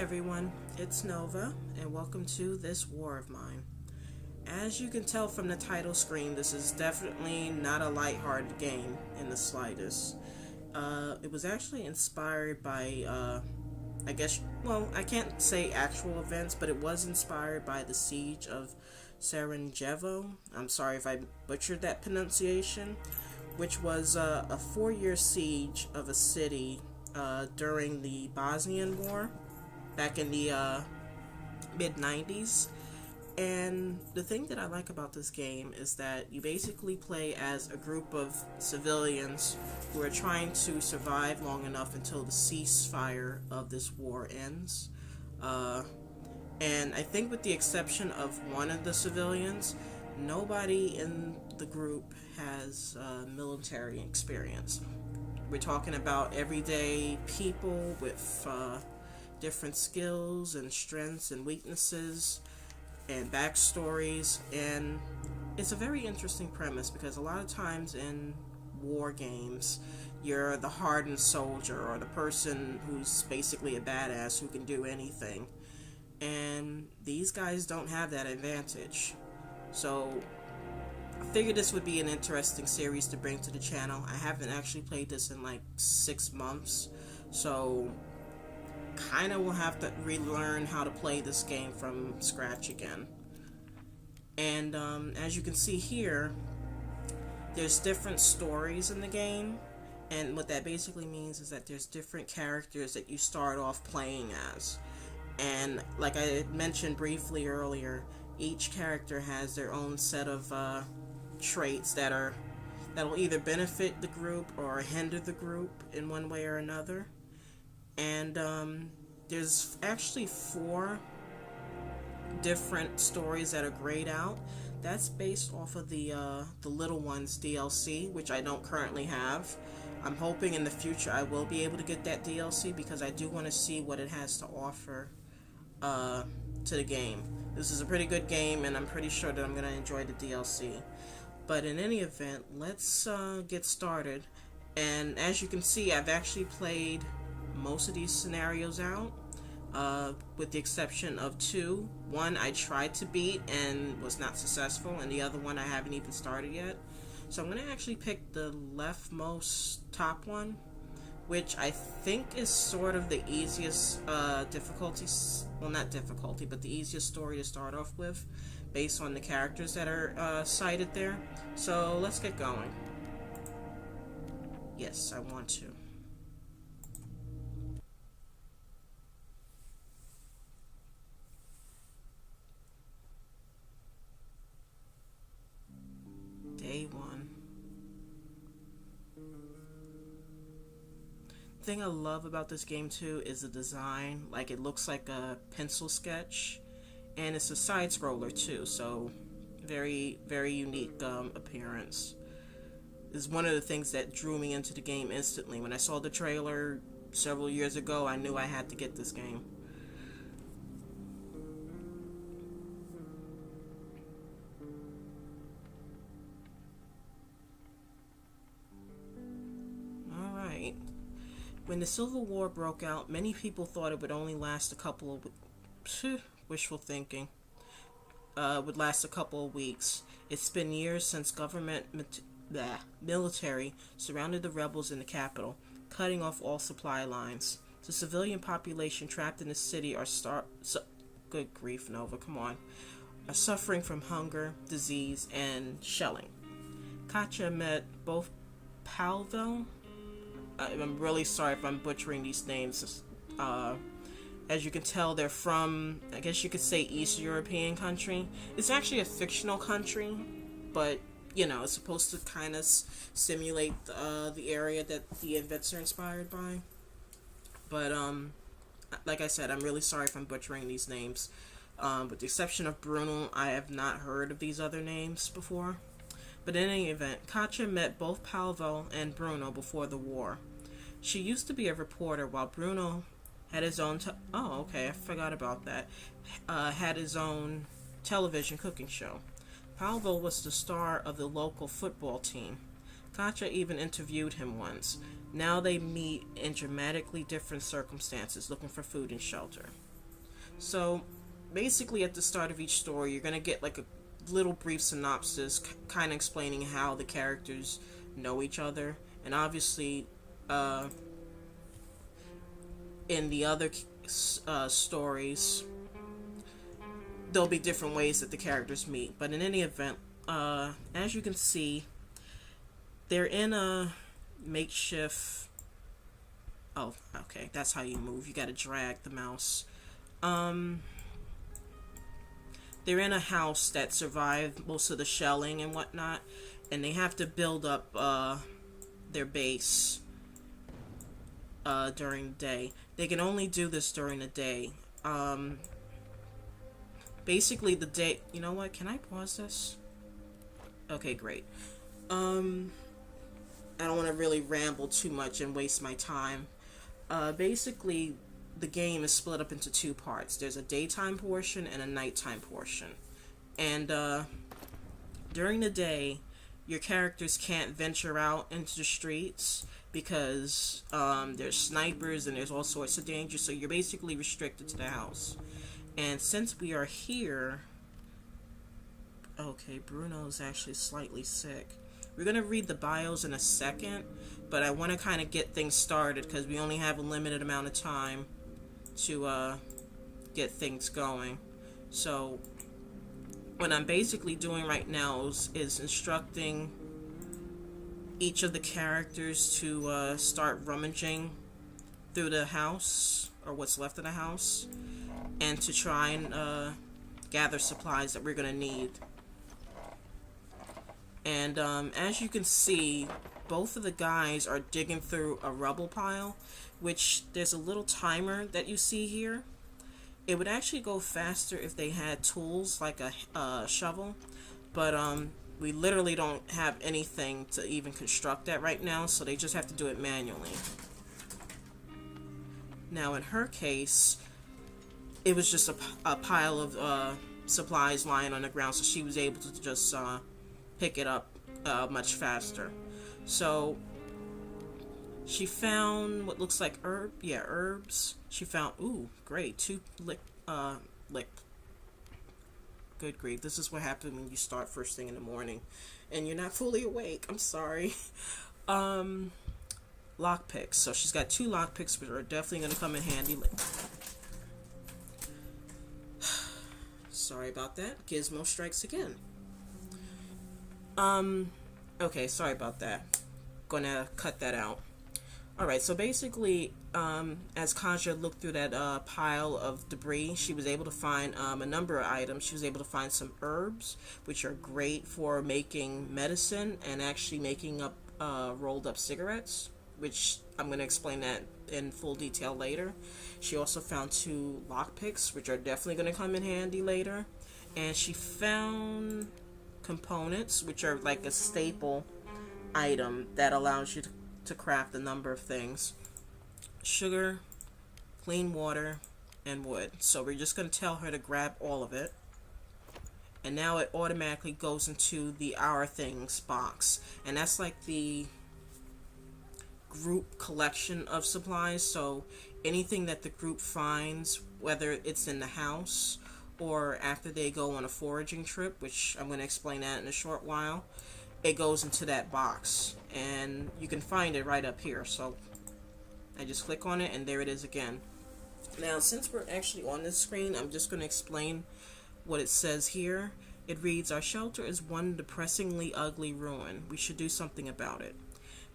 everyone, it's Nova, and welcome to this war of mine. As you can tell from the title screen, this is definitely not a lighthearted game in the slightest. It was actually inspired by, I can't say actual events, but it was inspired by the siege of Sarajevo. I'm sorry if I butchered that pronunciation, which was a 4-year siege of a city during the Bosnian War back in the mid-90s. And the thing that I like about this game is that you basically play as a group of civilians who are trying to survive long enough until the ceasefire of this war ends. And I think with the exception of one of the civilians, nobody in the group has military experience. We're talking about everyday people with different skills and strengths and weaknesses and backstories, and it's a very interesting premise because a lot of times in war games you're the hardened soldier or the person who's basically a badass who can do anything, and these guys don't have that advantage. So I figured this would be an interesting series to bring to the channel. I haven't actually played this in like 6 months, so kind of will have to relearn how to play this game from scratch again. And as you can see here, there's different stories in the game, and what that basically means is that there's different characters that you start off playing as. And like I mentioned briefly earlier, each character has their own set of traits that'll either benefit the group or hinder the group in one way or another. And there's actually 4 different stories that are grayed out. That's based off of the Little Ones DLC, which I don't currently have. I'm hoping in the future I will be able to get that DLC because I do want to see what it has to offer to the game. This is a pretty good game, and I'm pretty sure that I'm going to enjoy the DLC. But in any event, let's get started. And as you can see, I've actually played most of these scenarios out, with the exception of 2. One I tried to beat and was not successful, and the other one I haven't even started yet. So I'm going to actually pick the leftmost top one, which I think is sort of the easiest difficulty, well, not difficulty, but the easiest story to start off with, based on the characters that are cited there. So let's get going. Yes, I want to. Day 1. The thing I love about this game too is the design. Like, it looks like a pencil sketch, and it's a side scroller too, so very, very unique appearance. Is one of the things that drew me into the game instantly. When I saw the trailer several years ago, I knew I had to get this game. Alright. When the Civil War broke out, many people thought it would only last a couple of wishful thinking. Would last a couple of weeks. It's been years since military surrounded the rebels in the capital, cutting off all supply lines. The civilian population trapped in the city are good grief, Nova, come on, are suffering from hunger, disease, and shelling. Katja met both Pavel. I'm really sorry if I'm butchering these names. As you can tell, they're from, I guess you could say, East European country. It's actually a fictional country, but you know, it's supposed to kind of simulate the area that the events are inspired by. But like I said, I'm really sorry if I'm butchering these names. With the exception of Bruno, I have not heard of these other names before. But in any event, Katja met both Pavel and Bruno before the war. She used to be a reporter, while Bruno had his own I forgot about that. Had his own television cooking show. Pavel was the star of the local football team. Katja even interviewed him once. Now they meet in dramatically different circumstances, looking for food and shelter. So basically at the start of each story, you're going to get like a little brief synopsis kind of explaining how the characters know each other. And obviously, in the other stories, there'll be different ways that the characters meet. But in any event, as you can see, they're in a makeshift... Oh, okay, that's how you move. You gotta drag the mouse. They're in a house that survived most of the shelling and whatnot, and they have to build up their base during the day. They can only do this during the day. Basically, the day... You know what? Can I pause this? Okay, great. I don't want to really ramble too much and waste my time. Basically, the game is split up into two parts. There's a daytime portion and a nighttime portion. And during the day, your characters can't venture out into the streets because there's snipers and there's all sorts of danger, so you're basically restricted to the house. And since we are here... Okay, Bruno's actually slightly sick. We're going to read the bios in a second, but I want to kind of get things started because we only have a limited amount of time to get things going. So what I'm basically doing right now is instructing each of the characters to start rummaging through the house, or what's left of the house, and to try and gather supplies that we're going to need. And as you can see, both of the guys are digging through a rubble pile, which there's a little timer that you see here. It would actually go faster if they had tools like a shovel, but we literally don't have anything to even construct that right now, so they just have to do it manually. Now in her case, it was just a pile of supplies lying on the ground, so she was able to just pick it up much faster. So she found what looks like herbs. She found, ooh, great, 2 lick. Good grief, this is what happens when you start first thing in the morning and you're not fully awake. I'm sorry. Lockpicks. So she's got 2 lockpicks, which are definitely going to come in handy. Sorry about that. Gizmo strikes again. Okay, sorry about that. Gonna cut that out. Alright, so basically, as Kaja looked through that pile of debris, she was able to find a number of items. She was able to find some herbs, which are great for making medicine and actually making up rolled up cigarettes, which I'm going to explain that in full detail later. She also found 2 lockpicks, which are definitely going to come in handy later. And she found components, which are like a staple item that allows you to craft a number of things: sugar, clean water, and wood. So we're just going to tell her to grab all of it, and now it automatically goes into the Our Things box, and that's like the group collection of supplies. So anything that the group finds, whether it's in the house or after they go on a foraging trip, which I'm going to explain that in a short while, it goes into that box, and you can find it right up here. So I just click on it, and there it is again. Now, since we're actually on this screen, I'm just going to explain what it says here. It reads, "Our shelter is one depressingly ugly ruin. We should do something about it.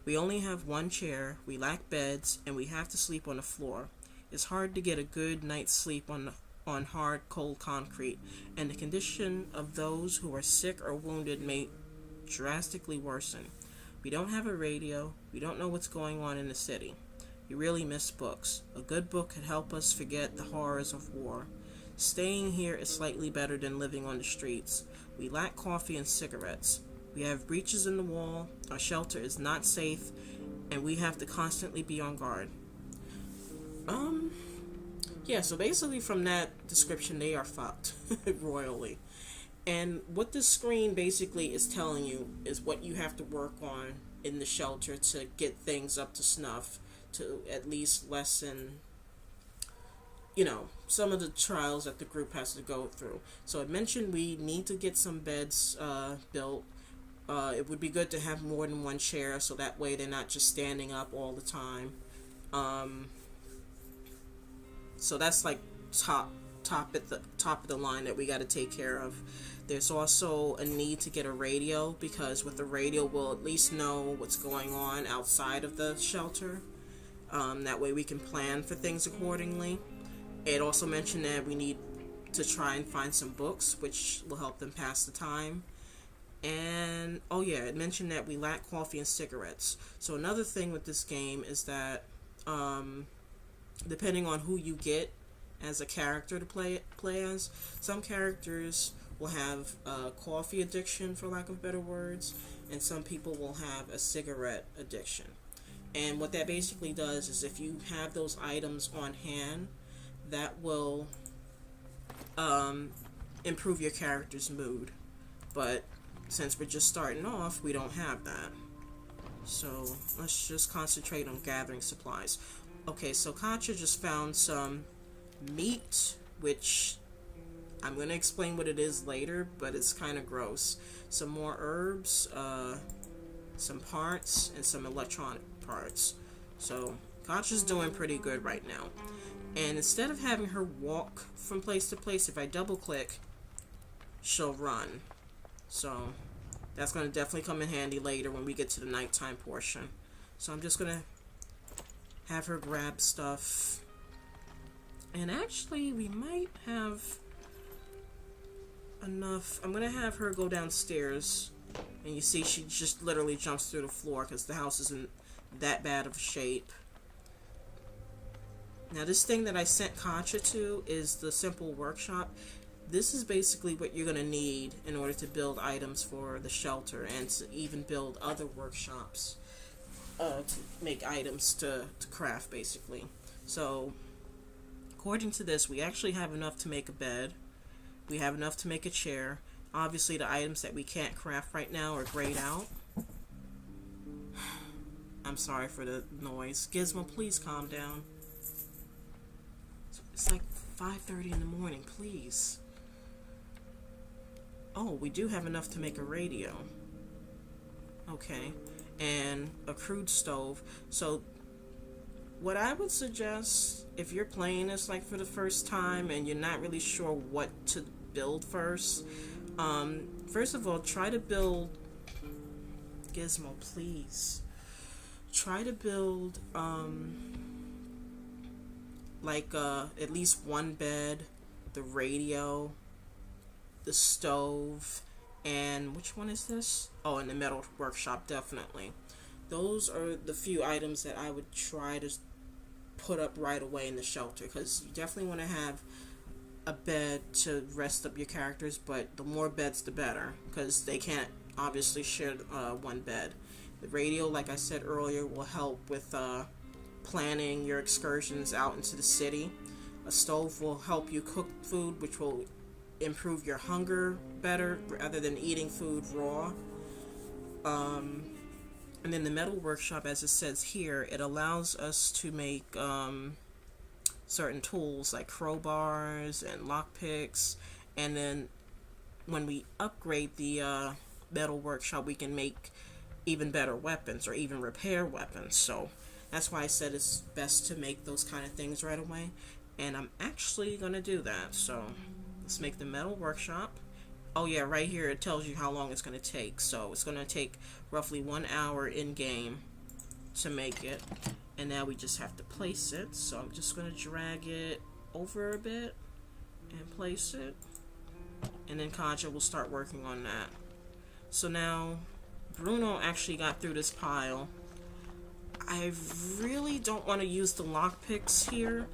We only have 1 chair, we lack beds, and we have to sleep on the floor. It's hard to get a good night's sleep on hard, cold concrete, and the condition of those who are sick or wounded may drastically worsen. We don't have a radio. We don't know what's going on in the city. We really miss books. A good book could help us forget the horrors of war. Staying here is slightly better than living on the streets. We lack coffee and cigarettes. We have breaches in the wall. Our shelter is not safe, and we have to constantly be on guard." Yeah, so basically from that description, they are fucked royally. And what this screen basically is telling you is what you have to work on in the shelter to get things up to snuff, to at least lessen, some of the trials that the group has to go through. So I mentioned we need to get some beds built. It would be good to have more than one chair, so that way they're not just standing up all the time. So that's like top of the line that we got to take care of. There's also a need to get a radio, because with the radio we'll at least know what's going on outside of the shelter. That way we can plan for things accordingly. It also mentioned that we need to try and find some books, which will help them pass the time. And oh yeah, it mentioned that we lack coffee and cigarettes. So another thing with this game is that depending on who you get as a character to play as, some characters will have a coffee addiction, for lack of better words, and some people will have a cigarette addiction. And what that basically does is, if you have those items on hand, that will improve your character's mood. But since we're just starting off, we don't have that. So let's just concentrate on gathering supplies. Okay, so Katja just found some meat, which I'm going to explain what it is later, but it's kind of gross. Some more herbs, some parts, and some electronic parts. So Katja's doing pretty good right now. And instead of having her walk from place to place, if I double click, she'll run. So that's going to definitely come in handy later when we get to the nighttime portion. So I'm just going to have her grab stuff. And actually, we might have enough. I'm going to have her go downstairs. And you see she just literally jumps through the floor because the house isn't that bad of a shape. Now this thing that I sent Katja to is the simple workshop. This is basically what you're going to need in order to build items for the shelter, and to even build other workshops to make items to craft, basically. So according to this, we actually have enough to make a bed. We have enough to make a chair. Obviously the items that we can't craft right now are grayed out. I'm sorry for the noise. Gizmo, please calm down. It's like 5:30 in the morning, please. Oh, we do have enough to make a radio. Okay. And a crude stove. So what I would suggest, if you're playing this like for the first time and you're not really sure what to build first of all, try to build, Gizmo, please. Try to build at least one bed, the radio, the stove, and which one is this? Oh, and the metal workshop, definitely. Those are the few items that I would try to put up right away in the shelter, because you definitely want to have a bed to rest up your characters, but the more beds the better, because they can't obviously share one bed. The radio, like I said earlier, will help with planning your excursions out into the city. A stove will help you cook food, which will improve your hunger better rather than eating food raw. And then the metal workshop, as it says here, it allows us to make certain tools like crowbars and lockpicks. And then when we upgrade the metal workshop, we can make even better weapons or even repair weapons. So that's why I said it's best to make those kind of things right away. And I'm actually going to do that. So let's make the metal workshop. Oh yeah, right here it tells you how long it's going to take. So it's going to take roughly 1 hour in game to make it. And now we just have to place it. So I'm just going to drag it over a bit and place it. And then Katja will start working on that. So now Bruno actually got through this pile. I really don't want to use the lockpicks here.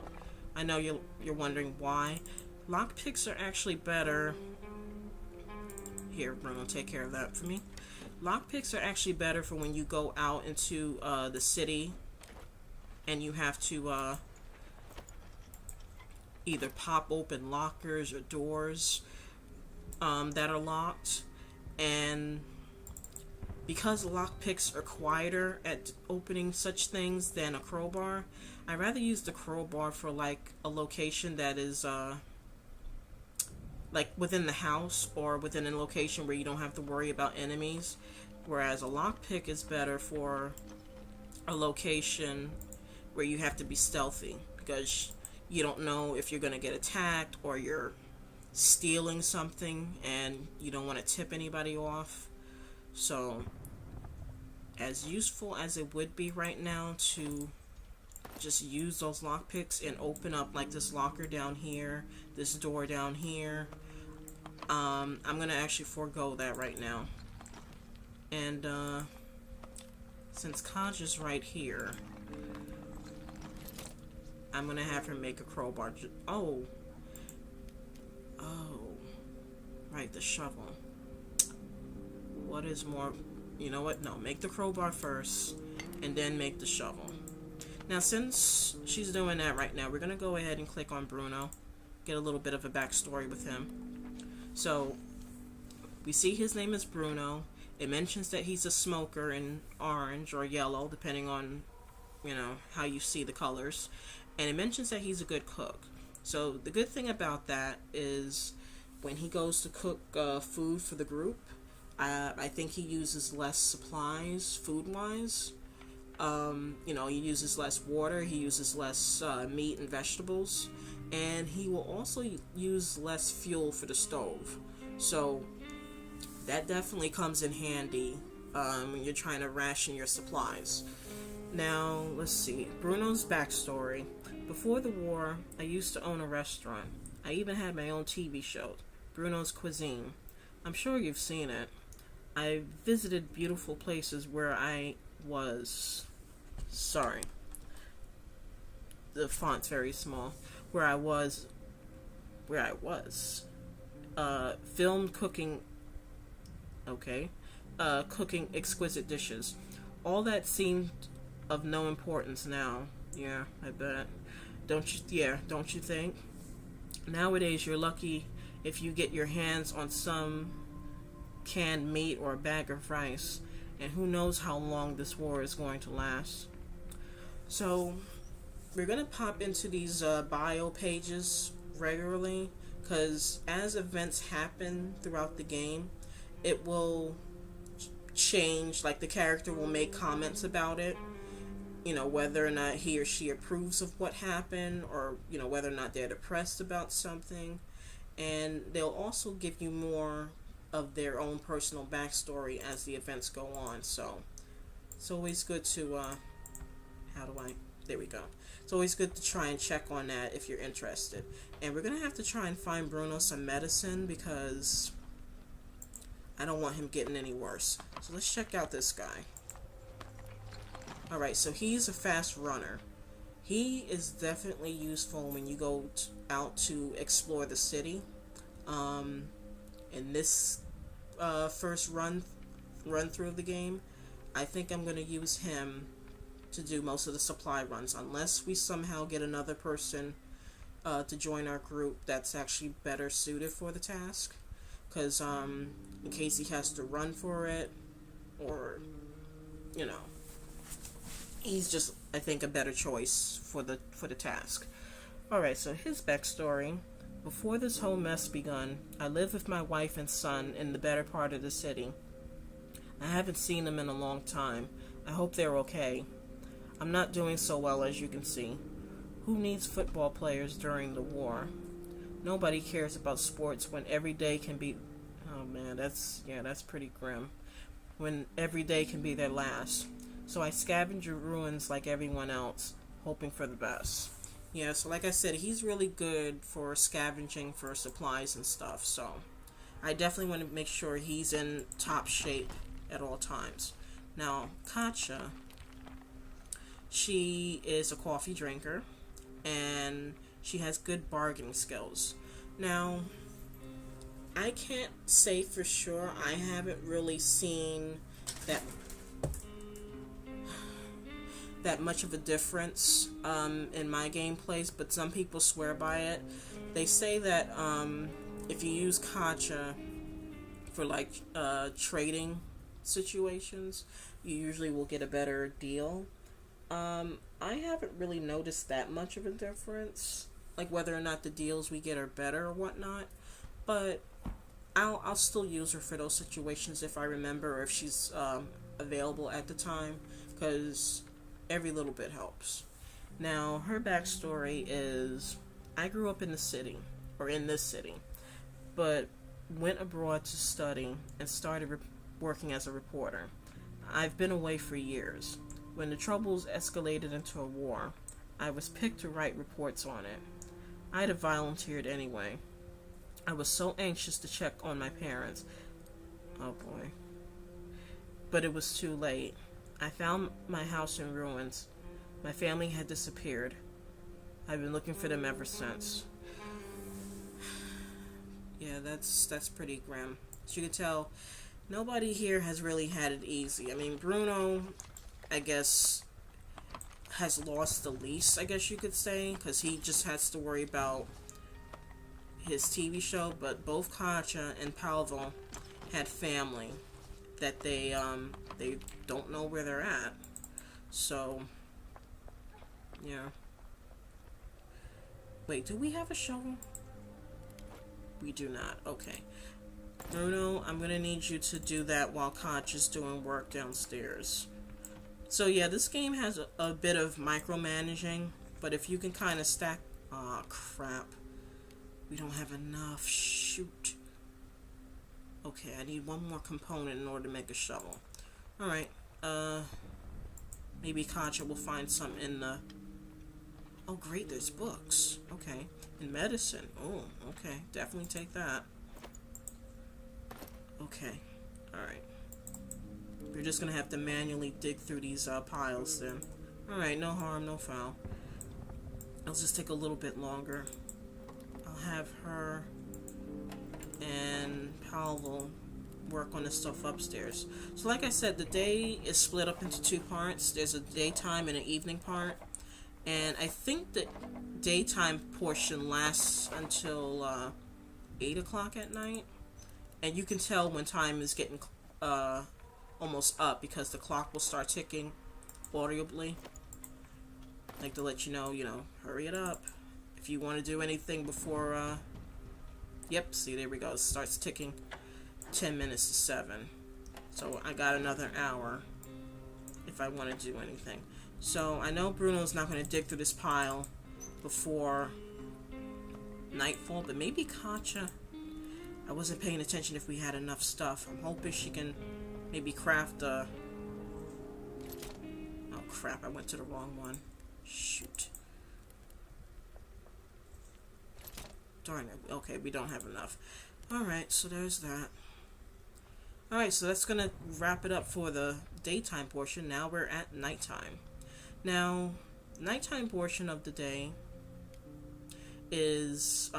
I know you're wondering why. Lockpicks are actually better. Here, Bruno, take care of that for me. Lockpicks are actually better for when you go out into the city and you have to either pop open lockers or doors that are locked. And because lockpicks are quieter at opening such things than a crowbar, I'd rather use the crowbar for like a location that is like within the house or within a location where you don't have to worry about enemies. Whereas a lockpick is better for a location where you have to be stealthy because you don't know if you're going to get attacked or you're stealing something and you don't want to tip anybody off. So, as useful as it would be right now to just use those lockpicks and open up like this locker down here, this door down here, I'm going to actually forego that right now. And since Kaja's right here, I'm going to have her make a crowbar. Oh, right, the shovel. What is more, you know what, no, make the crowbar first and then make the shovel. Now since she's doing that right now, we're going to go ahead and click on Bruno, get a little bit of a backstory with him. So we see his name is Bruno. It mentions that he's a smoker in orange or yellow, depending on, you know, how you see the colors. And it mentions that he's a good cook. So the good thing about that is when he goes to cook food for the group, I think he uses less supplies food-wise. You know, he uses less water, he uses less meat and vegetables, and he will also use less fuel for the stove. So that definitely comes in handy when you're trying to ration your supplies. Now, let's see. Bruno's backstory. Before the war, I used to own a restaurant. I even had my own TV show, Bruno's Cuisine. I'm sure you've seen it. I visited beautiful places where I was... Sorry. The font's very small. Where I was... filmed cooking... Okay. Cooking exquisite dishes. All that seemed of no importance now. Yeah, I bet. Don't you think? Nowadays, you're lucky if you get your hands on some canned meat or a bag of rice, and who knows how long this war is going to last. So, we're going to pop into these bio pages regularly, because as events happen throughout the game, it will change, like the character will make comments about it, you know, whether or not he or she approves of what happened, or, you know, whether or not they're depressed about something. And they'll also give you more of their own personal backstory as the events go on. So it's always good to there we go. It's always good to try and check on that if you're interested. And we're gonna have to try and find Bruno some medicine because I don't want him getting any worse. So let's check out this guy. Alright, so he's a fast runner. He is definitely useful when you go out to explore the city. In this first run through the game, I think I'm going to use him to do most of the supply runs, unless we somehow get another person to join our group that's actually better suited for the task. Because in case he has to run for it, or, you know, he's just, I think, a better choice for the task. Alright, so his backstory. Before this whole mess begun, I lived with my wife and son in the better part of the city. I haven't seen them in a long time. I hope they're okay. I'm not doing so well, as you can see. Who needs football players during the war? Nobody cares about sports when every day can be... Oh man, that's pretty grim. When every day can be their last. So I scavenge your ruins like everyone else, hoping for the best. Yeah, so like I said, he's really good for scavenging for supplies and stuff, so I definitely want to make sure he's in top shape at all times. Now, Katja, she is a coffee drinker, and she has good bargaining skills. Now, I can't say for sure. I haven't really seen that much of a difference in my gameplays, but some people swear by it. They say that if you use Katja for like trading situations, you usually will get a better deal. I haven't really noticed that much of a difference, like whether or not the deals we get are better or whatnot. But I'll still use her for those situations if I remember, or if she's available at the time, because every little bit helps. Now, her backstory is I grew up in the city, or in this city, but went abroad to study and started working as a reporter. I've been away for years. When the troubles escalated into a war, I was picked to write reports on it. I'd have volunteered anyway. I was so anxious to check on my parents. Oh boy. But it was too late. I found my house in ruins. My family had disappeared. I've been looking for them ever since. Yeah, that's pretty grim. As you can tell, nobody here has really had it easy. I mean, Bruno, I guess, has lost the least, I guess you could say, because he just has to worry about his TV show. But both Katja and Palvo had family that they don't know where they're at. So, yeah. Wait, do we have a shovel? We do not. Okay. Bruno, I'm going to need you to do that while Katja's doing work downstairs. So yeah, this game has a bit of micromanaging, but if you can kind of stack... Aw, crap. We don't have enough. Shoot. Okay, I need one more component in order to make a shovel. Alright, maybe Katja will find some in the... Oh great, there's books. Okay. And medicine. Oh, okay. Definitely take that. Okay. Alright. We're just gonna have to manually dig through these piles then. Alright, no harm, no foul. It'll just take a little bit longer. I'll have her and Paolo work on the stuff upstairs. So like I said, the day is split up into two parts. There's a daytime and an evening part. And I think the daytime portion lasts until 8 o'clock at night. And you can tell when time is getting almost up, because the clock will start ticking audibly. Like to let you know, hurry it up. If you want to do anything before, yep, see, there we go. It starts ticking 10 minutes to 7. So I got another hour if I want to do anything. So I know Bruno's not going to dig through this pile before nightfall, but maybe Katja. I wasn't paying attention if we had enough stuff. I'm hoping she can maybe craft a... Oh crap, I went to the wrong one. Shoot. Darn it. Okay, we don't have enough. Alright, so there's that. Alright, so that's going to wrap it up for the daytime portion. Now we're at nighttime. Now, nighttime portion of the day is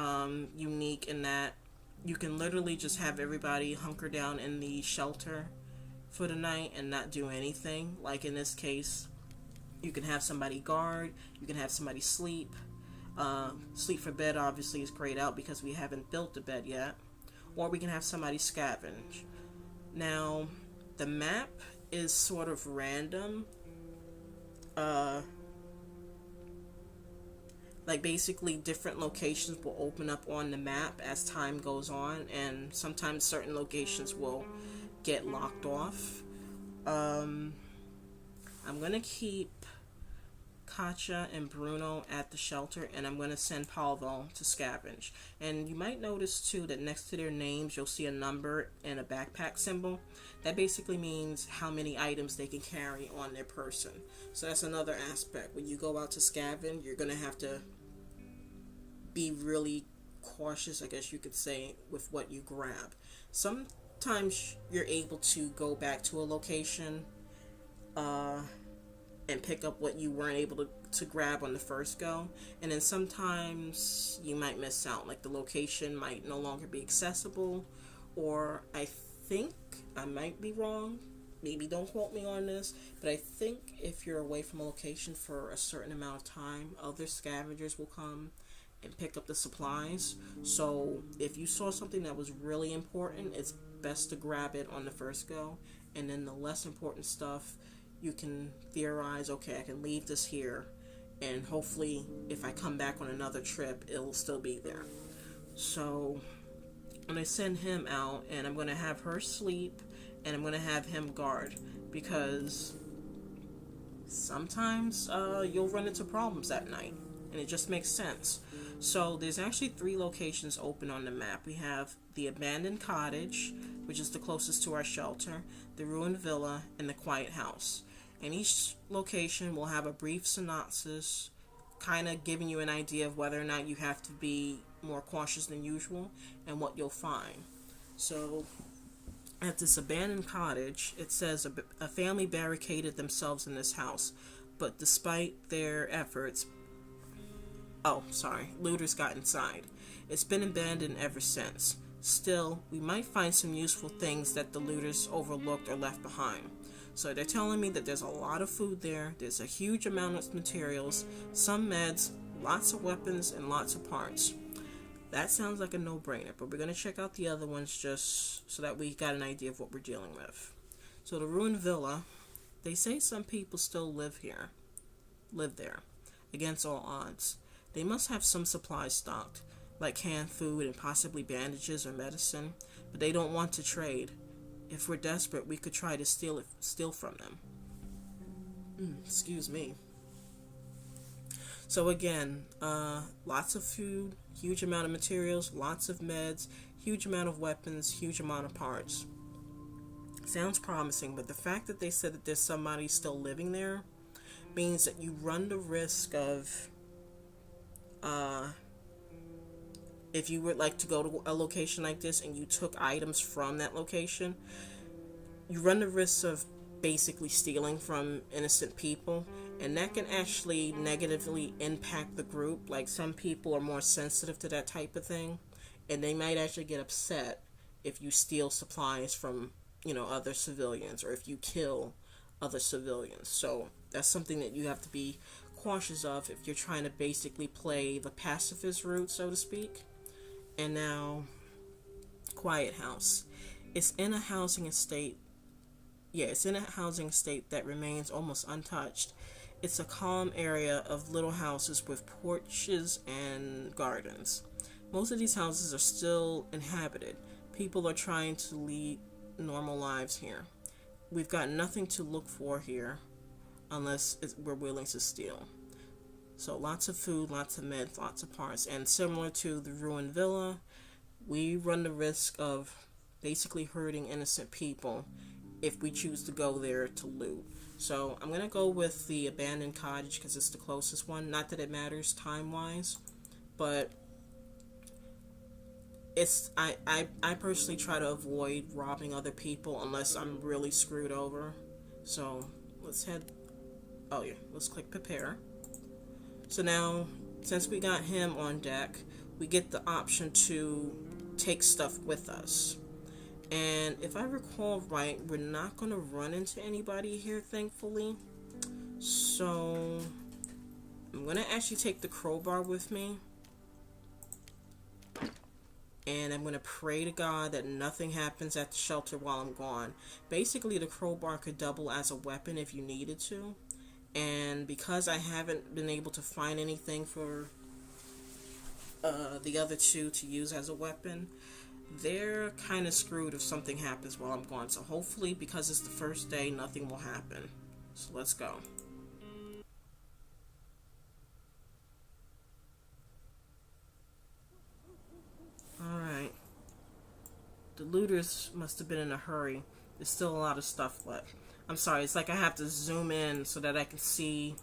unique in that you can literally just have everybody hunker down in the shelter for the night and not do anything. Like in this case, you can have somebody guard, you can have somebody sleep. Sleep for bed obviously is grayed out because we haven't built the bed yet. Or we can have somebody scavenge. Now, the map is sort of random. Like basically different locations will open up on the map as time goes on, and sometimes certain locations will get locked off. I'm gonna keep Katja and Bruno at the shelter, and I'm going to send Palvo to scavenge. And you might notice too that next to their names you'll see a number and a backpack symbol. That basically means how many items they can carry on their person. So that's another aspect. When you go out to scavenge, you're going to have to be really cautious, I guess you could say, with what you grab. Sometimes you're able to go back to a location and pick up what you weren't able to grab on the first go. And then sometimes you might miss out. Like the location might no longer be accessible. Or I think, I might be wrong, maybe don't quote me on this, but I think if you're away from a location for a certain amount of time, other scavengers will come and pick up the supplies. So if you saw something that was really important, it's best to grab it on the first go, and then the less important stuff, you can theorize, okay, I can leave this here, and hopefully if I come back on another trip, it'll still be there. So I'm going to send him out, and I'm going to have her sleep, and I'm going to have him guard, because sometimes you'll run into problems at night, and it just makes sense. So there's actually 3 locations open on the map. We have the abandoned cottage, which is the closest to our shelter, the ruined villa, and the quiet house. And each location will have a brief synopsis, kind of giving you an idea of whether or not you have to be more cautious than usual and what you'll find. So at this abandoned cottage, it says a family barricaded themselves in this house, but despite their efforts, looters got inside. It's been abandoned ever since. Still, we might find some useful things that the looters overlooked or left behind. So they're telling me that there's a lot of food there, there's a huge amount of materials, some meds, lots of weapons, and lots of parts. That sounds like a no-brainer, but we're going to check out the other ones just so that we got an idea of what we're dealing with. So the ruined villa, they say some people still live there, against all odds. They must have some supplies stocked, like canned food and possibly bandages or medicine, but they don't want to trade. If we're desperate, we could try to steal from them. Excuse me. So again, lots of food, huge amount of materials, lots of meds, huge amount of weapons, huge amount of parts. Sounds promising, but the fact that they said that there's somebody still living there means that you run the risk of, if you would like to go to a location like this and you took items from that location, you run the risk of basically stealing from innocent people, and that can actually negatively impact the group. Like, some people are more sensitive to that type of thing, and they might actually get upset if you steal supplies from, other civilians, or if you kill other civilians. So that's something that you have to be cautious of if you're trying to basically play the pacifist route, so to speak. And now, quiet house. It's in a housing estate. It's in a housing estate that remains almost untouched. It's a calm area of little houses with porches and gardens. Most of these houses are still inhabited. People are trying to lead normal lives here. We've got nothing to look for here unless we're willing to steal. So lots of food, lots of meds, lots of parts. And similar to the ruined villa, we run the risk of basically hurting innocent people if we choose to go there to loot. So I'm going to go with the abandoned cottage because it's the closest one. Not that it matters time-wise, but I personally try to avoid robbing other people unless I'm really screwed over. So let's click prepare. So now, since we got him on deck, we get the option to take stuff with us. And if I recall right, we're not going to run into anybody here, thankfully. So I'm going to actually take the crowbar with me. And I'm going to pray to God that nothing happens at the shelter while I'm gone. Basically, the crowbar could double as a weapon if you needed to. And because I haven't been able to find anything for the other two to use as a weapon, they're kind of screwed if something happens while I'm gone. So hopefully, because it's the first day, nothing will happen. So let's go. Alright. The looters must have been in a hurry. There's still a lot of stuff left. I'm sorry, it's like I have to zoom in so that I can see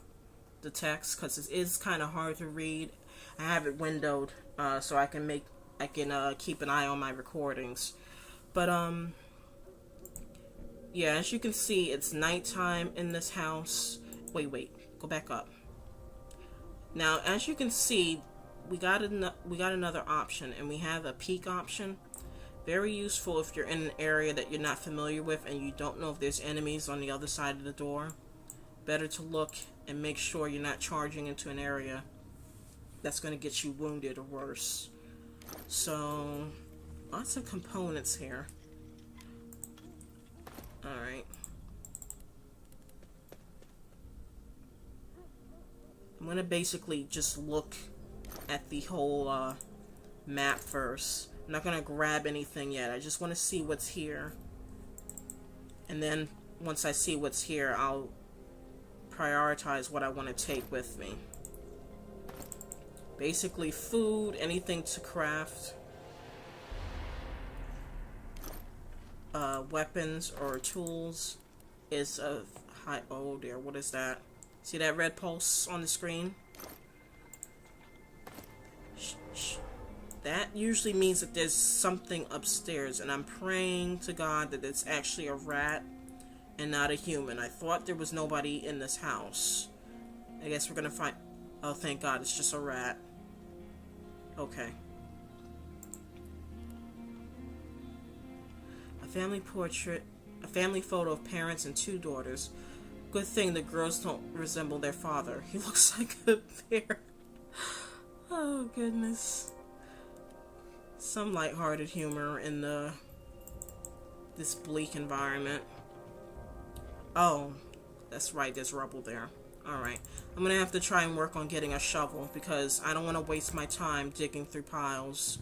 the text, because it is kind of hard to read. I have it windowed so I can keep an eye on my recordings. But yeah, as you can see, it's nighttime in this house. Wait, go back up. Now, as you can see, we got another option, and we have a peek option. Very useful if you're in an area that you're not familiar with and you don't know if there's enemies on the other side of the door. Better to look and make sure you're not charging into an area that's going to get you wounded or worse. So, lots of components here. I'm gonna basically just look at the whole map first. I'm not gonna grab anything yet. I just want to see what's here. And then once I see what's here, I'll prioritize what I want to take with me. Basically food, anything to craft, weapons or tools is a high. Oh dear, what is that? See that red pulse on the screen? That usually means that there's something upstairs, and I'm praying to God that it's actually a rat and not a human. I thought there was nobody in this house. I guess we're gonna find... Oh, thank God, it's just a rat. Okay. A family portrait, a family photo of parents and 2 daughters. Good thing the girls don't resemble their father. He looks like a bear. Oh, goodness. Some lighthearted humor in this bleak environment. Oh, that's right, there's rubble there. Alright, I'm gonna have to try and work on getting a shovel because I don't want to waste my time digging through piles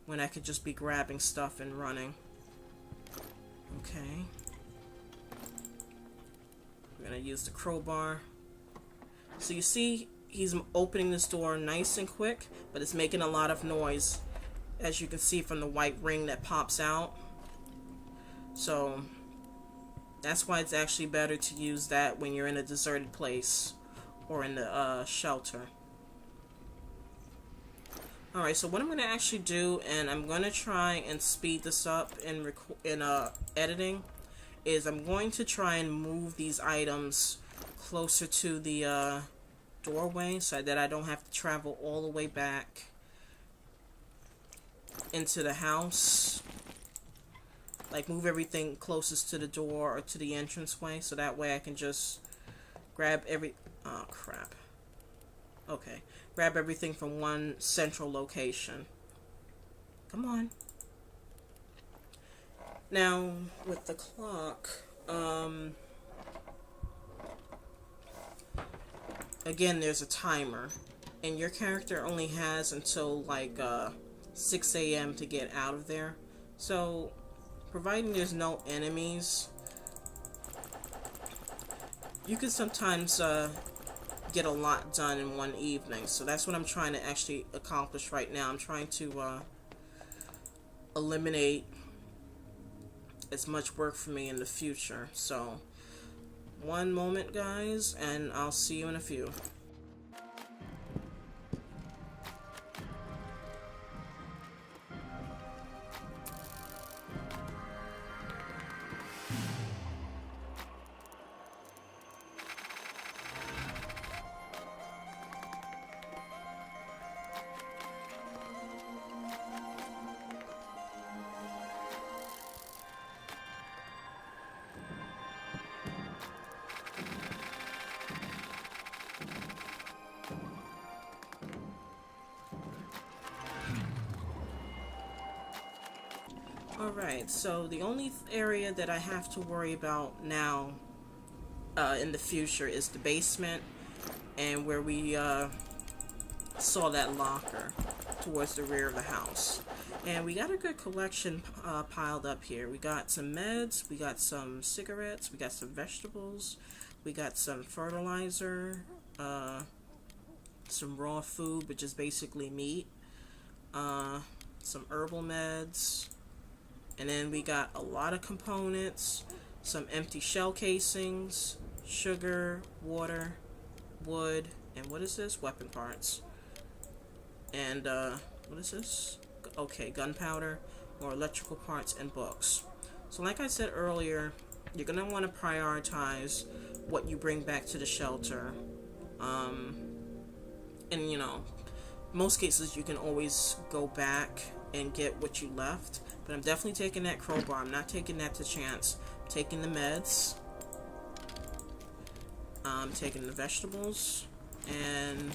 when I could just be grabbing stuff and running. Okay. We're gonna use the crowbar. So you see, he's opening this door nice and quick, but it's making a lot of noise, as you can see from the white ring that pops out. So that's why it's actually better to use that when you're in a deserted place or in the shelter. Alright, so what I'm going to actually do, and I'm going to try and speed this up in editing, is I'm going to try and move these items closer to the doorway so that I don't have to travel all the way back into the house. Like, move everything closest to the door or to the entranceway, so that way I can just grab oh, crap. Okay. Grab everything from one central location. Come on. Now, with the clock, again, there's a timer, and your character only has until, like, 6 a.m. to get out of there. So, providing there's no enemies, you can sometimes get a lot done in one evening. So that's what I'm trying to actually accomplish right now. I'm trying to eliminate as much work for me in the future. So one moment, guys, and I'll see you in a few. Alright, so the only area that I have to worry about now in the future is the basement and where we saw that locker towards the rear of the house. And we got a good collection piled up here. We got some meds, we got some cigarettes, we got some vegetables, we got some fertilizer, some raw food, which is basically meat, some herbal meds, and then we got a lot of components, some empty shell casings, sugar, water, wood, and what is this? Weapon parts. And what is this? Okay, gunpowder, more electrical parts, and books. So like I said earlier, you're going to want to prioritize what you bring back to the shelter. And you know, most cases you can always go back and get what you left. But I'm definitely taking that crowbar. I'm not taking that to chance. I'm taking the meds. I'm taking the vegetables. And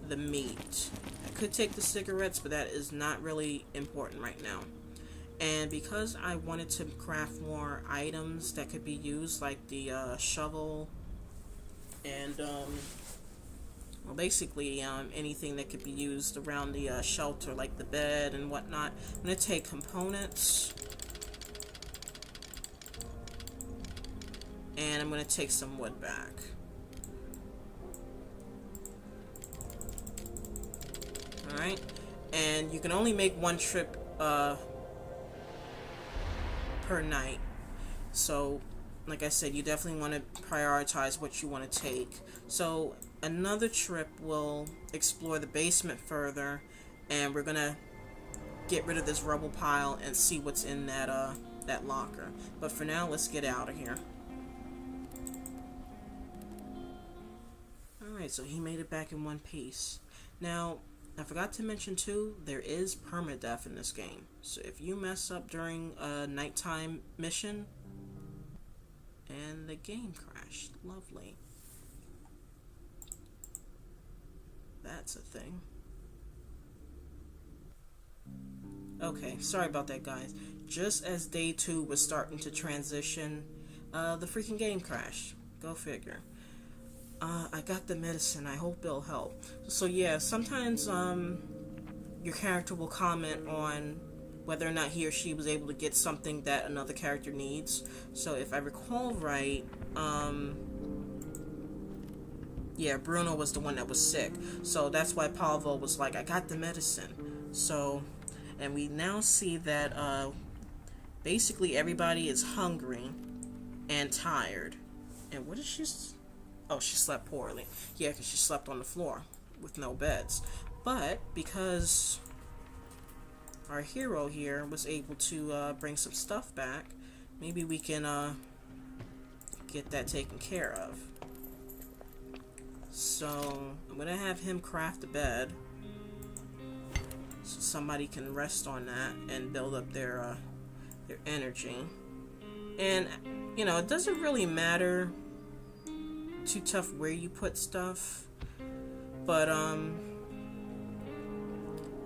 the meat. I could take the cigarettes, but that is not really important right now. And because I wanted to craft more items that could be used, like the shovel and well, basically anything that could be used around the shelter, like the bed and whatnot. I'm going to take components, and I'm going to take some wood back. Alright, and you can only make one trip per night. So, like I said, you definitely want to prioritize what you want to take. So, another trip will explore the basement further, and we're going to get rid of this rubble pile and see what's in that locker. But for now, let's get out of here. Alright, so he made it back in one piece. Now, I forgot to mention too, there is permadeath in this game. So if you mess up during a nighttime mission, and the game crashed. Lovely. That's a thing. Okay, sorry about that, guys. Just as day 2 was starting to transition, the freaking game crashed. Go figure. I got the medicine. I hope it'll help. So yeah, sometimes your character will comment on whether or not he or she was able to get something that another character needs. So if I recall right, yeah, Bruno was the one that was sick. So that's why Palvo was like, I got the medicine. So, and we now see that basically everybody is hungry and tired. And what is she? Oh, she slept poorly. Yeah, because she slept on the floor with no beds. But because our hero here was able to bring some stuff back, maybe we can get that taken care of. So I'm gonna have him craft a bed so somebody can rest on that and build up their energy. And you know, it doesn't really matter too tough where you put stuff, but I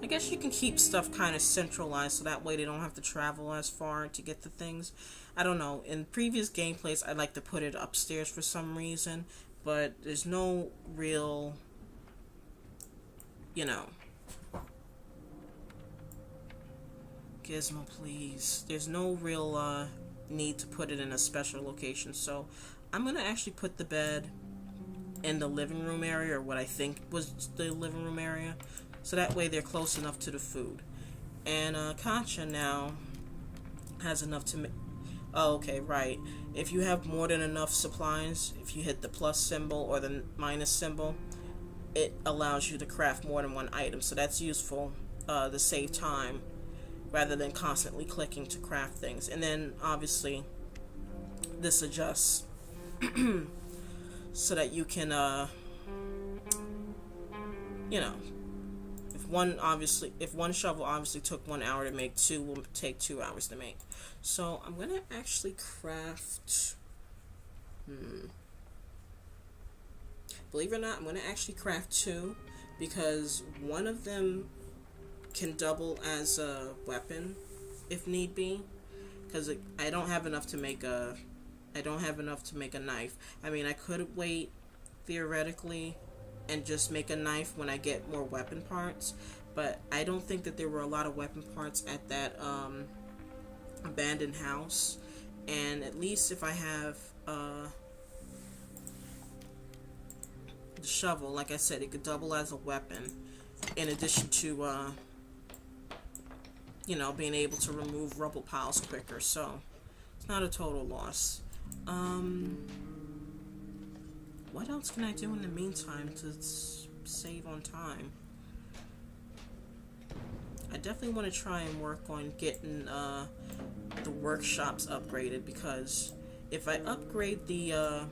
guess you can keep stuff kind of centralized so that way they don't have to travel as far to get the things. I don't know, in previous gameplays I like to put it upstairs for some reason, but there's no real, you know, Gizmo please, there's no real need to put it in a special location. So I'm gonna actually put the bed in the living room area, or what I think was the living room area, so that way they're close enough to the food. And Katja now has enough to make. Oh, okay, right. If you have more than enough supplies, if you hit the plus symbol or the minus symbol, it allows you to craft more than one item. So that's useful to save time rather than constantly clicking to craft things. And then obviously this adjusts so that you can you know, if one shovel obviously took 1 hour to make, 2 will take 2 hours to make. So I'm gonna actually craft believe it or not, I'm gonna actually craft 2, because one of them can double as a weapon if need be, because I don't have enough to make a knife. I mean, I could wait theoretically and just make a knife when I get more weapon parts, but I don't think that there were a lot of weapon parts at that abandoned house. And at least if I have the shovel, like I said, it could double as a weapon in addition to you know, being able to remove rubble piles quicker. So it's not a total loss. What else can I do in the meantime to save on time? I definitely want to try and work on getting the workshops upgraded, because if I upgrade the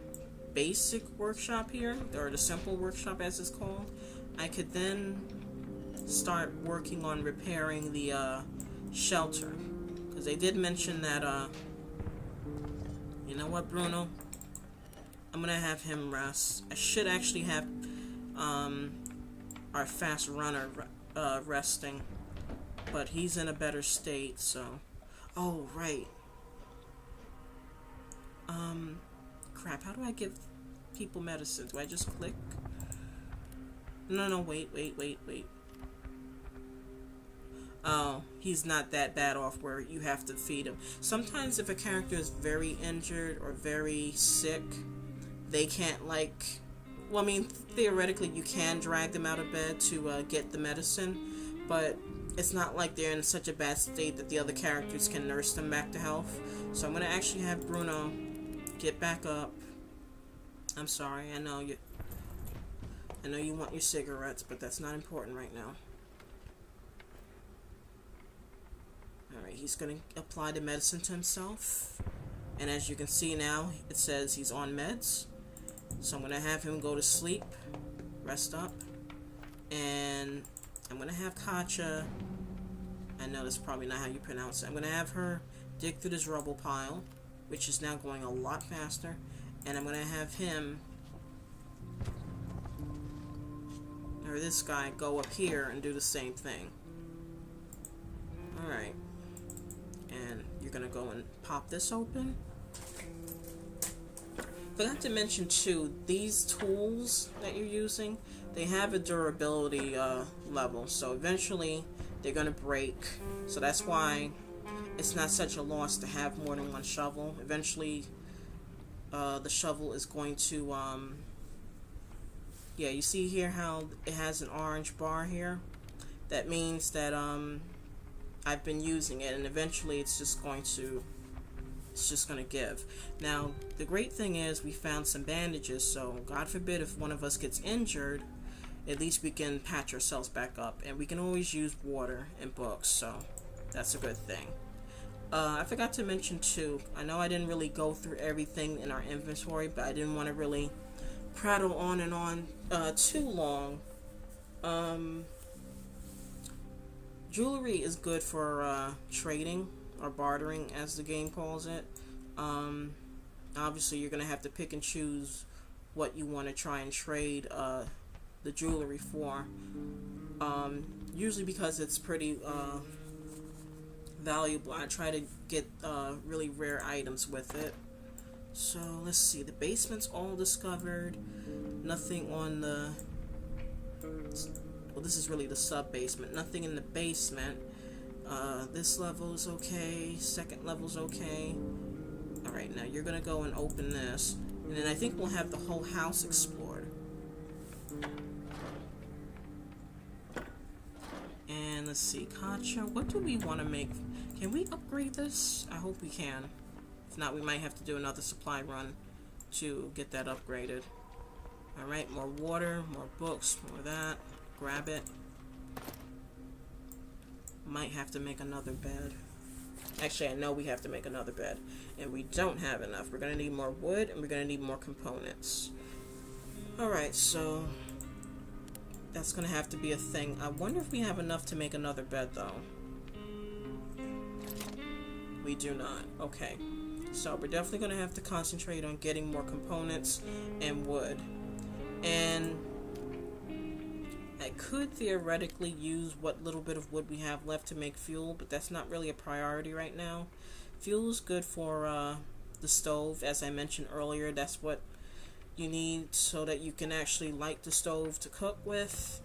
basic workshop here, or the simple workshop as it's called, I could then start working on repairing the shelter, because they did mention that you know what, Bruno, I'm gonna have him rest. I should actually have our fast runner resting, but he's in a better state. So, oh right, crap, how do I give people medicine? Do I just click? No, wait. Oh, he's not that bad off where you have to feed him. Sometimes if a character is very injured or very sick, they can't, like... Well, I mean, theoretically, you can drag them out of bed to get the medicine, but it's not like they're in such a bad state that the other characters can nurse them back to health. So I'm going to actually have Bruno get back up. I'm sorry, I know you want your cigarettes, but that's not important right now. Alright, he's going to apply the medicine to himself. And as you can see now, it says he's on meds. So I'm going to have him go to sleep, rest up. And I'm going to have Katja, I know that's probably not how you pronounce it, I'm going to have her dig through this rubble pile, which is now going a lot faster. And I'm going to have him, or this guy, go up here and do the same thing. Alright. And you're going to go and pop this open. Forgot to mention too, these tools that you're using, they have a durability level. So eventually they're going to break. So that's why it's not such a loss to have more than one shovel. Eventually the shovel is going to... yeah, you see here how it has an orange bar here? That means that I've been using it, and eventually it's just going to give. Now, the great thing is we found some bandages, so God forbid if one of us gets injured, at least we can patch ourselves back up, and we can always use water and books, so that's a good thing. I forgot to mention too, I know I didn't really go through everything in our inventory, but I didn't want to really prattle on and on too long. Jewelry is good for trading or bartering, as the game calls it. Obviously you're gonna have to pick and choose what you want to try and trade the jewelry for. Usually because it's pretty valuable, I try to get really rare items with it. So let's see, the basement's all discovered. Nothing on the... Well, this is really the sub-basement. Nothing in the basement. This level is okay. Second level's okay. Alright, now you're gonna go and open this. And then I think we'll have the whole house explored. And let's see, Katja, what do we want to make? Can we upgrade this? I hope we can. If not, we might have to do another supply run to get that upgraded. Alright, more water, more books, more of that. Grab it. Might have to make another bed. Actually, I know we have to make another bed. And we don't have enough. We're going to need more wood, and we're going to need more components. Alright, so... that's going to have to be a thing. I wonder if we have enough to make another bed, though. We do not. Okay. So, we're definitely going to have to concentrate on getting more components and wood. And... I could theoretically use what little bit of wood we have left to make fuel, but that's not really a priority right now. Fuel is good for the stove, as I mentioned earlier. That's what you need so that you can actually light the stove to cook with.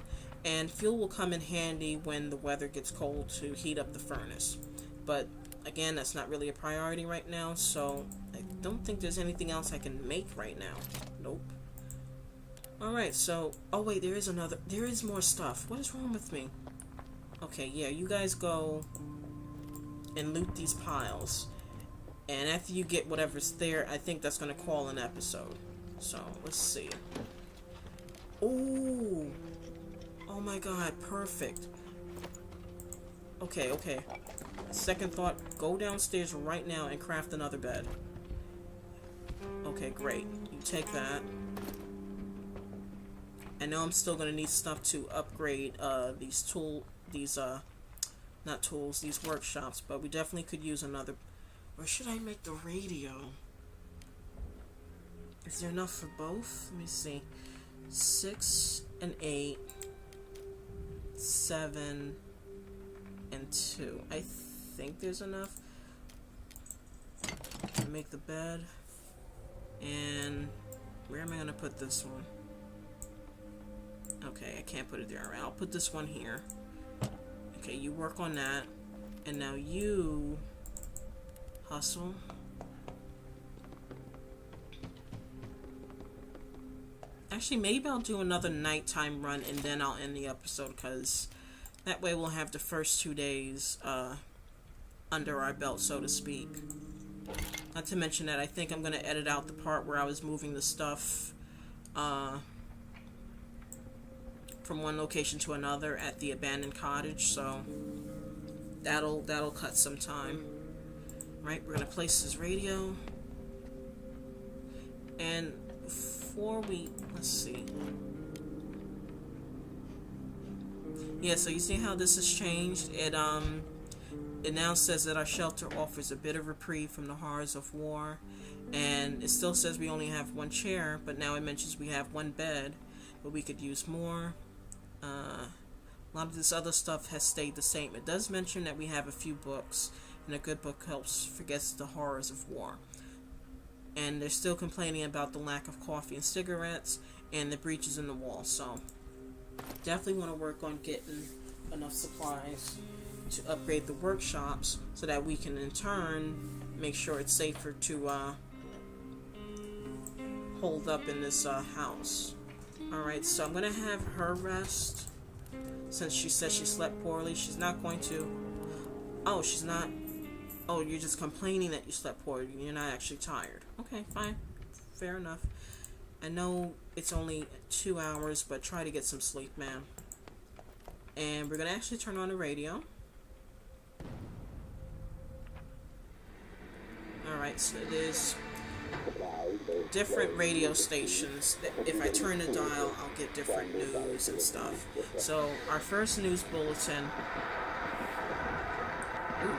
And fuel will come in handy when the weather gets cold to heat up the furnace. But again, that's not really a priority right now, so I don't think there's anything else I can make right now. Nope. Alright, so... oh wait, there is more stuff. What is wrong with me? Okay, yeah, you guys go and loot these piles. And after you get whatever's there, I think that's going to call an episode. So, let's see. Ooh! Oh my god, perfect. Okay, okay. Second thought, go downstairs right now and craft another bed. Okay, great. You take that. I know I'm still gonna need stuff to upgrade these workshops, but we definitely could use another. Or should I make the radio? Is there enough for both? Let me see. 6 and 8, 7 and 2. I think there's enough to make the bed. And where am I gonna put this one? Okay, I can't put it there. I'll put this one here. Okay, you work on that. And now you hustle. Actually, maybe I'll do another nighttime run and then I'll end the episode, because that way we'll have the first 2 days under our belt, so to speak. Not to mention that I think I'm going to edit out the part where I was moving the stuff from one location to another at the abandoned cottage, so that'll cut some time. Right, we're going to place this radio. And before we, let's see. Yeah, so you see how this has changed? It now says that our shelter offers a bit of reprieve from the horrors of war, and it still says we only have 1 chair, but now it mentions we have 1 bed, but we could use more. A lot of this other stuff has stayed the same. It does mention that we have a few books, and a good book helps forget the horrors of war. And they're still complaining about the lack of coffee and cigarettes and the breaches in the wall, so definitely want to work on getting enough supplies to upgrade the workshops so that we can in turn make sure it's safer to hold up in this house. Alright, so I'm going to have her rest since she said she slept poorly. She's not going to... Oh, she's not... Oh, you're just complaining that you slept poorly. You're not actually tired. Okay, fine. Fair enough. I know it's only 2 hours, but try to get some sleep, man. And we're going to actually turn on the radio. Alright, so there's different radio stations. If I turn the dial, I'll get different news and stuff. So, our first news bulletin... Ooh.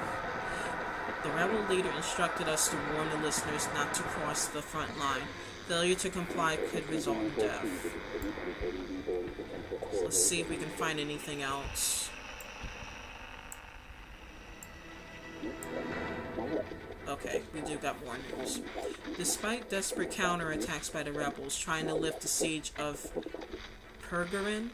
The rebel leader instructed us to warn the listeners not to cross the front line. Failure to comply could result in death. So let's see if we can find anything else. Okay, we do got more news. Despite desperate counterattacks by the rebels trying to lift the siege of Pogoren,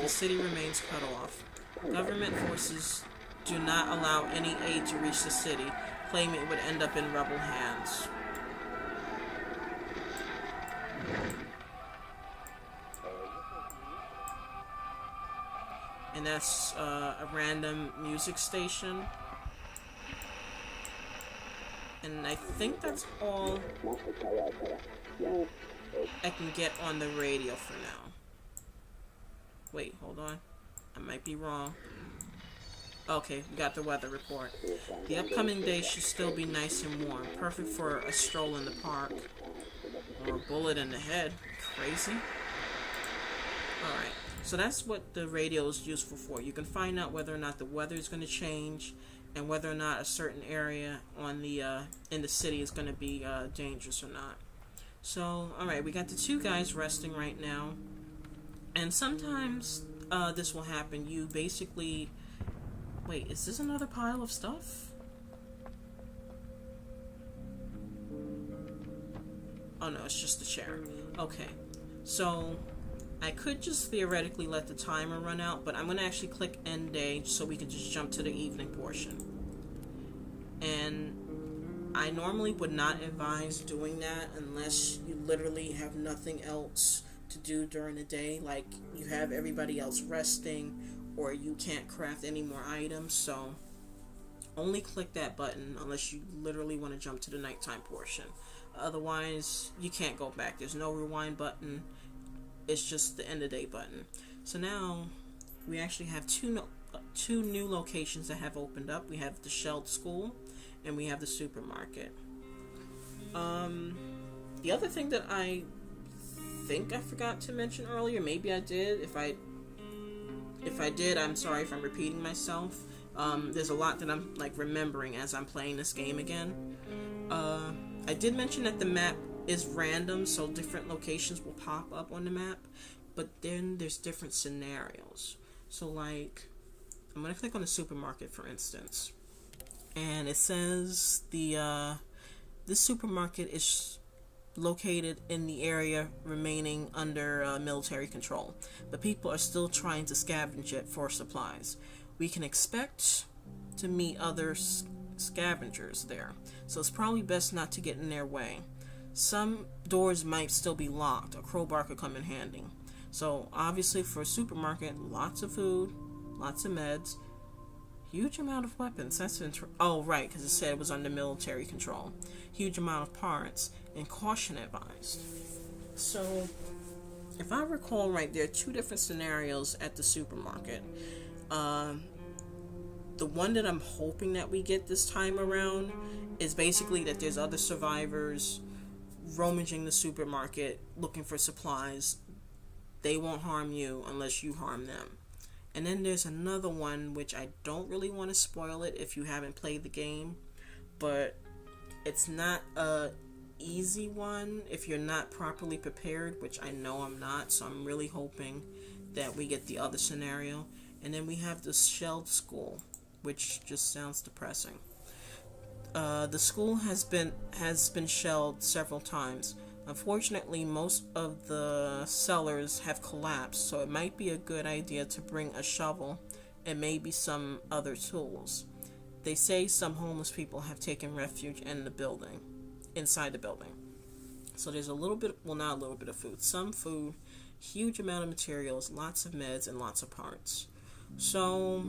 the city remains cut off. Government forces do not allow any aid to reach the city, claiming it would end up in rebel hands. And that's a random music station. And I think that's all I can get on the radio for now. Wait, hold on. I might be wrong. Okay, we got the weather report. The upcoming day should still be nice and warm, perfect for a stroll in the park. Or a bullet in the head. Crazy. Alright, so that's what the radio is useful for. You can find out whether or not the weather is going to change, and whether or not a certain area on the in the city is going to be dangerous or not. So, alright, we got the 2 guys resting right now. And sometimes this will happen. You basically... Wait, is this another pile of stuff? Oh no, it's just a chair. Okay, so I could just theoretically let the timer run out, but I'm going to actually click end day so we can just jump to the evening portion. And I normally would not advise doing that unless you literally have nothing else to do during the day, like you have everybody else resting, or you can't craft any more items. So only click that button unless you literally want to jump to the nighttime portion. Otherwise, you can't go back. There's no rewind button. It's just the end of day button. So now we actually have two new locations that have opened up. We have the Shelled School and we have the supermarket. The other thing that I think I forgot to mention earlier, maybe I did. If I did, I'm sorry if I'm repeating myself. There's a lot that I'm remembering as I'm playing this game again. I did mention that the map is random, so different locations will pop up on the map, but then there's different scenarios. So I'm gonna click on the supermarket, for instance, and it says this supermarket is located in the area remaining under military control, but people are still trying to scavenge it for supplies. We can expect to meet other scavengers there, so it's probably best not to get in their way. Some doors might still be locked. A crowbar could come in handy. So obviously for a supermarket, lots of food, lots of meds, huge amount of weapons. That's oh right, because it said it was under military control. Huge amount of parts, and caution advised. So if I recall right, there are two different scenarios at the supermarket. The one that I'm hoping that we get this time around is basically that there's other survivors rummaging the supermarket looking for supplies. They won't harm you unless you harm them. And then there's another one which I don't really want to spoil it if you haven't played the game, but it's not a easy one if you're not properly prepared, which I know I'm not, so I'm really hoping that we get the other scenario. And then we have the shelled school, which just sounds depressing. The school has been shelled several times. Unfortunately, most of the cellars have collapsed, so it might be a good idea to bring a shovel and maybe some other tools. They say some homeless people have taken refuge in the building, inside the building. So there's a little bit, well, not a little bit of food, some food, huge amount of materials, lots of meds, and lots of parts. So,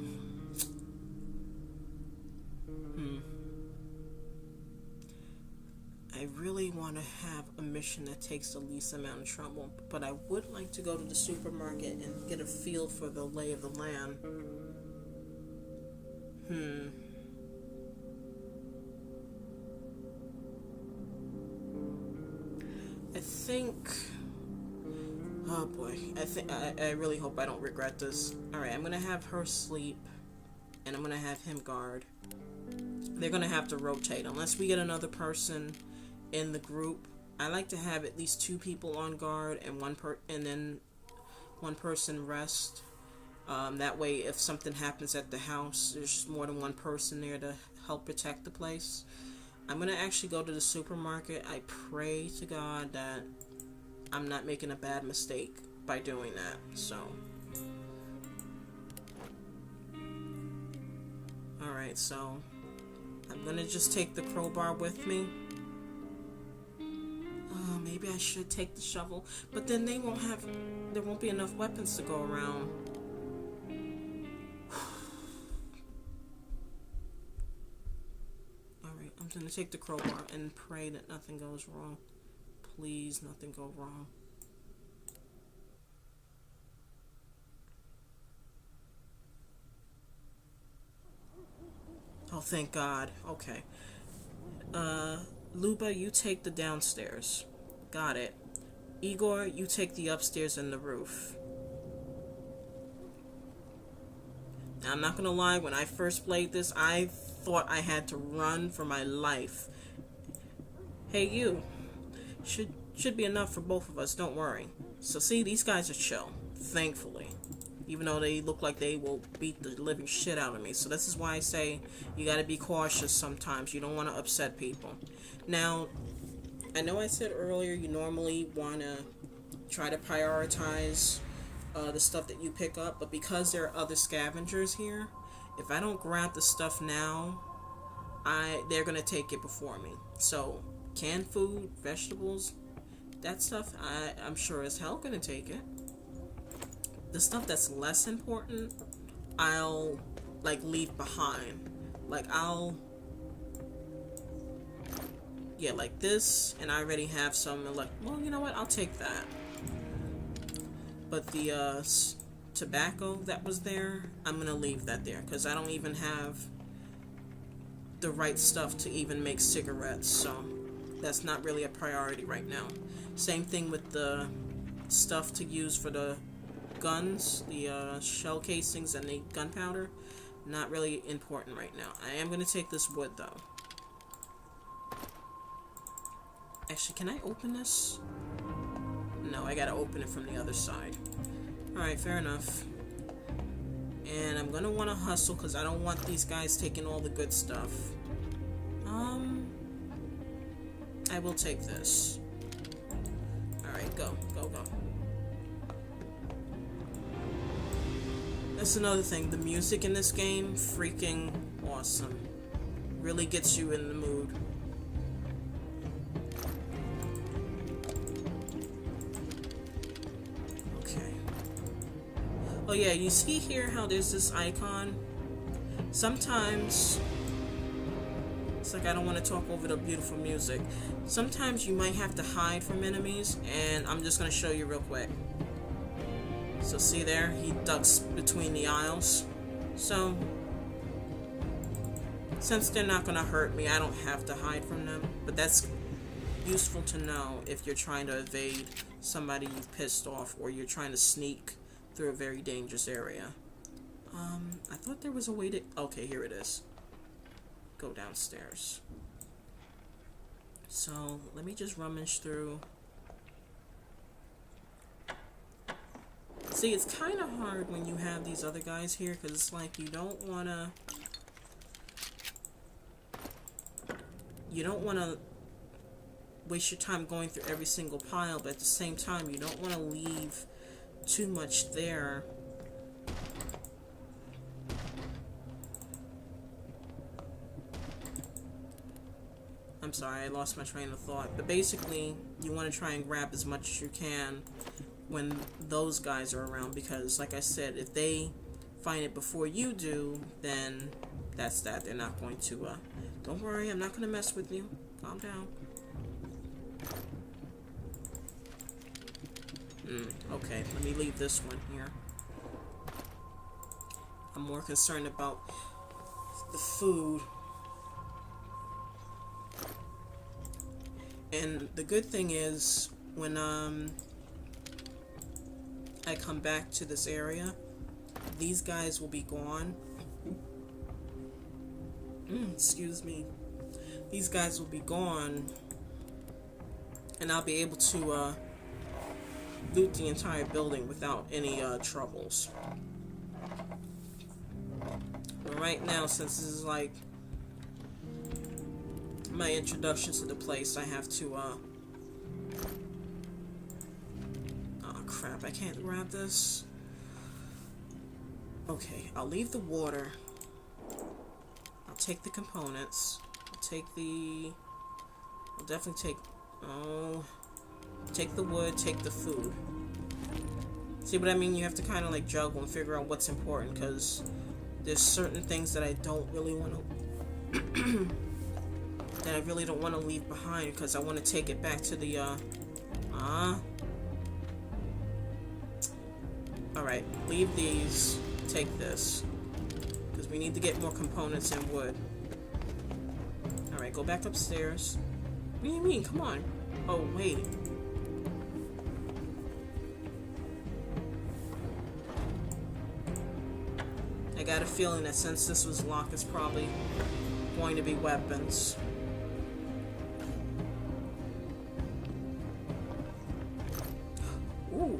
I really want to have a mission that takes the least amount of trouble, but I would like to go to the supermarket and get a feel for the lay of the land. I think, oh boy, I really hope I don't regret this. Alright, I'm gonna have her sleep, and I'm gonna have him guard. They're gonna have to rotate, unless we get another person in the group. I like to have at least two people on guard and then one person rest. That way, if something happens at the house, there's more than one person there to help protect the place. I'm gonna actually go to the supermarket. I pray to God that I'm not making a bad mistake by doing that. So, alright, so I'm gonna just take the crowbar with me. Maybe I should take the shovel, but then there won't be enough weapons to go around. Alright, I'm gonna take the crowbar and pray that nothing goes wrong. Please, nothing go wrong. Oh, thank God. Okay. Luba, you take the downstairs. Got it. Igor, you take the upstairs and the roof. Now, I'm not gonna lie, when I first played this, I thought I had to run for my life. Hey, you. Should be enough for both of us, don't worry. So see, these guys are chill, thankfully. Even though they look like they will beat the living shit out of me. So this is why I say you gotta be cautious sometimes. You don't want to upset people. Now, I know I said earlier you normally want to try to prioritize the stuff that you pick up, but because there are other scavengers here, if I don't grab the stuff now, they're gonna take it before me. So canned food, vegetables, that stuff, I'm sure as hell gonna take it. The stuff that's less important, I'll leave behind. Like this, and I already have some, well, you know what, I'll take that. But the tobacco that was there, I'm gonna leave that there, because I don't even have the right stuff to even make cigarettes, so that's not really a priority right now. Same thing with the stuff to use for the guns, the shell casings and the gunpowder, not really important right now. I am gonna take this wood though. Actually, can I open this? No, I gotta open it from the other side. Alright, fair enough. And I'm gonna want to hustle because I don't want these guys taking all the good stuff. I will take this. Alright, go. That's another thing. The music in this game, freaking awesome. Really gets you in the mood. Okay. Oh yeah, you see here how there's this icon? Sometimes, it's like I don't want to talk over the beautiful music. Sometimes you might have to hide from enemies, and I'm just going to show you real quick. So see there, he ducks between the aisles. So, since they're not going to hurt me, I don't have to hide from them. But that's useful to know if you're trying to evade somebody you've pissed off, or you're trying to sneak through a very dangerous area. I thought there was a way to... Okay, here it is. Go downstairs. So, let me just rummage through. See, it's kind of hard when you have these other guys here, because it's like you don't want to... You don't want to waste your time going through every single pile, but at the same time, you don't want to leave too much there. I'm sorry, I lost my train of thought. But basically, you want to try and grab as much as you can when those guys are around, because, like I said, if they find it before you do, then that's that. They're not going to, don't worry, I'm not going to mess with you. Calm down. Okay, let me leave this one here. I'm more concerned about the food. And the good thing is, when I come back to this area, these guys will be gone. Excuse me. These guys will be gone, and I'll be able to loot the entire building without any troubles. But right now, since this is like my introduction to the place, I have to oh crap, I can't grab this. Okay, I'll leave the water. I'll take the components. I'll definitely take the wood, take the food. See what I mean? You have to kind of like juggle and figure out what's important, because there's certain things that I don't really want to that I really don't want to leave behind, because I want to take it back to the alright, leave these, take this, because we need to get more components and wood. Alright, go back upstairs. What do you mean? Come on. Oh, wait. I got a feeling that since this was locked, it's probably going to be weapons. Ooh.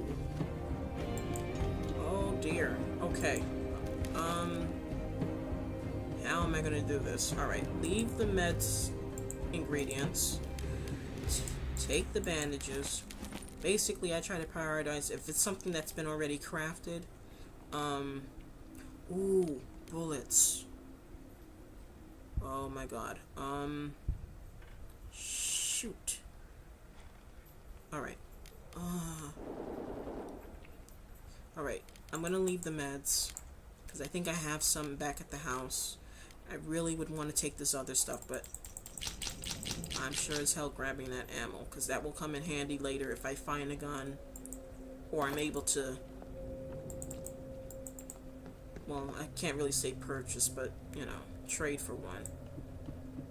Oh dear. Okay. How am I gonna do this? Alright, leave the meds ingredients. Take the bandages. Basically, I try to prioritize if it's something that's been already crafted. Ooh, bullets. Oh my god. Shoot. Alright. Alright, I'm gonna leave the meds, because I think I have some back at the house. I really would want to take this other stuff, but I'm sure as hell grabbing that ammo, because that will come in handy later if I find a gun, or I'm able to, well, I can't really say purchase, but, you know, trade for one.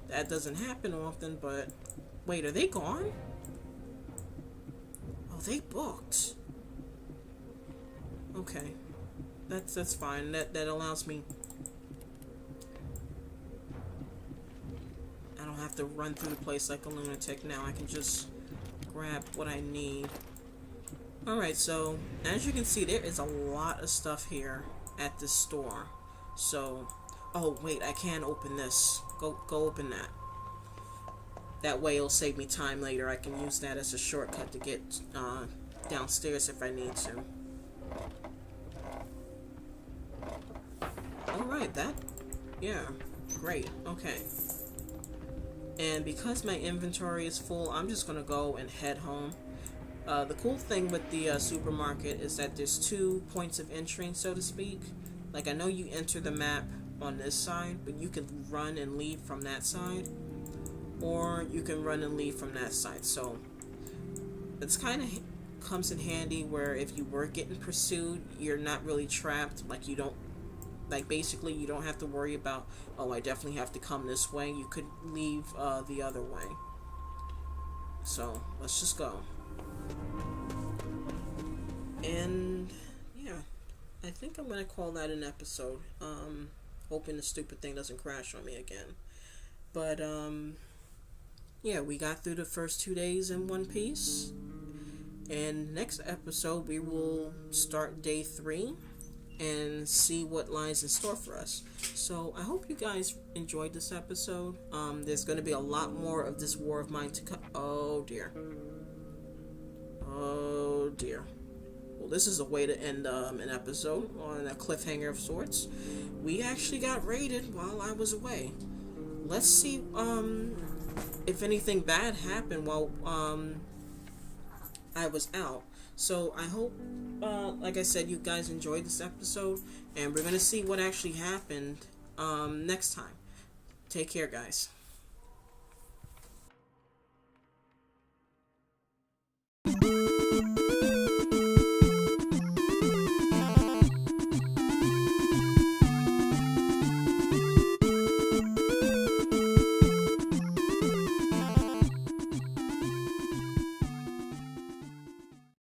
That doesn't happen often, but, wait, are they gone? Oh, they booked. Okay, that's fine. That allows me. I don't have to run through the place like a lunatic now. I can just grab what I need. Alright, so as you can see, there is a lot of stuff here at this store. So, oh wait, I can open this. Go open that. That way it'll save me time later. I can use that as a shortcut to get downstairs if I need to. Alright, yeah, great, okay. And because my inventory is full, I'm just gonna go and head home. The cool thing with the supermarket is that there's 2 points of entry, so to speak. Like, I know you enter the map on this side, but you can run and leave from that side. Or you can run and leave from that side. So, it's kind of comes in handy where if you were getting pursued, you're not really trapped. Like, you don't, like, basically you don't have to worry about, oh, I definitely have to come this way. You could leave the other way. So, let's just go. And, yeah, I think I'm going to call that an episode. Hoping the stupid thing doesn't crash on me again. But, yeah, we got through the first 2 days in one piece. And next episode, we will start day 3 and see what lies in store for us. So I hope you guys enjoyed this episode. There's going to be a lot more of this war of mine to come. Oh dear. Oh dear. Well, this is a way to end an episode on a cliffhanger of sorts. We actually got raided while I was away. Let's see if anything bad happened while I was out. So I hope, like I said, you guys enjoyed this episode, and we're going to see what actually happened next time. Take care, guys.